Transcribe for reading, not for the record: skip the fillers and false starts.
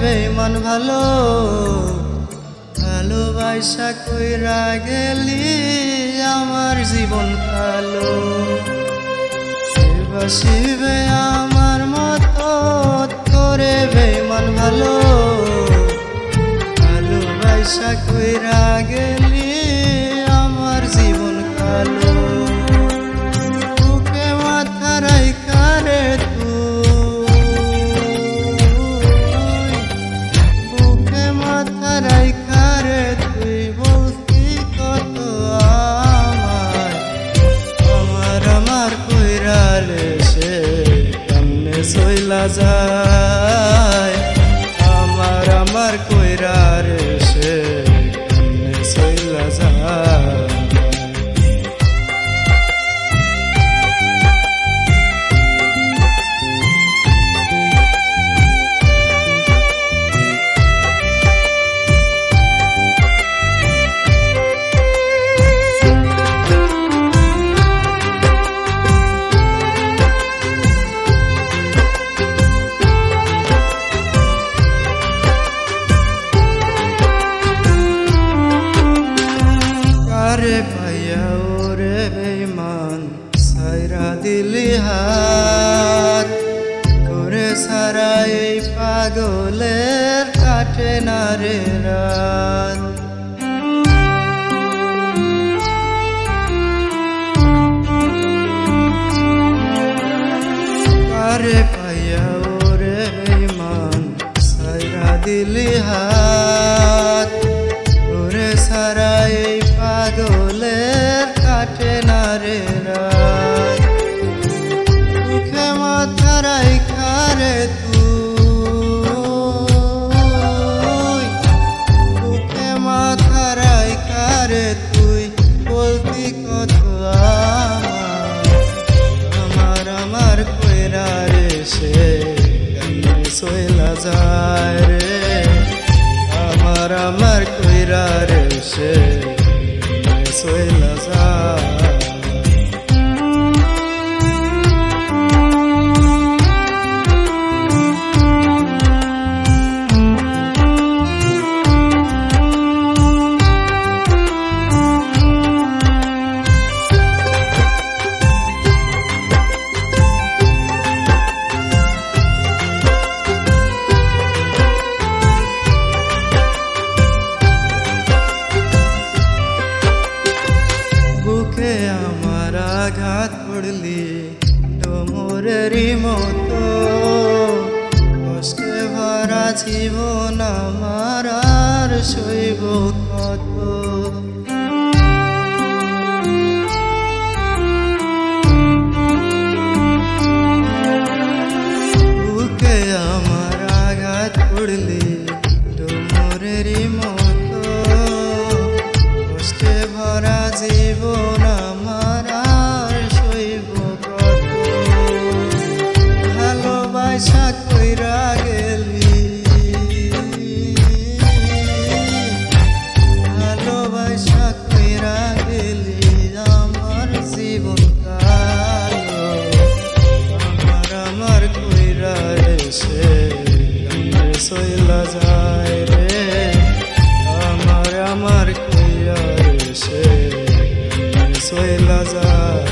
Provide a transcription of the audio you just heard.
বেঈমান ভালো ভালোবাসা কইরা গেলি আমার জীবন কালো শিবে আমার মতো করে বেঈমান ভালো ভালোবাসা কইরা গেলি আমার জীবন কালো বুকে মাথা রাইখা রে বুকে মাথা রাইখা রে তুই বলতি কত আমার কইরা রে সে কেমনে চইলা যায় আমার কইরা রে সে কেমনে চইলা যায় রে পাইয়া ওরে বেঈমান সাইরা দিলি হাত তোরে সারা এই পাগলের কাটে না রে রাত রে পাইয়া ওরে বেঈমান সাইরা দিলি হাত তোরে সারা এই পাগলের কাটে না রে রাত মুখে মাথা রাইখা রে তুই মুখে মাথা রাইখা রে তুই বলতি কত আমার কইরা রে সে কেমনে চইলা যায় রে আমার কইরা রে সে চইলা যায় বুকে আমার আঘাত পড়লি ডোমরেরই মতো কষ্টে ভরা জীবন আমার আর সইব কত বুকে আমার আঘাত পড়লি ডোমরেরই মতো কষ্টে ভরা জীবন আমার আর সইব কত ভালোবাসা কইরা গেলি ভালোবাসা কইরা গেলি আমার জীবন কালো আমার কইরা রে সে কেমনে চইলা যায় রে আমার কইরা রে সে চইলা যায়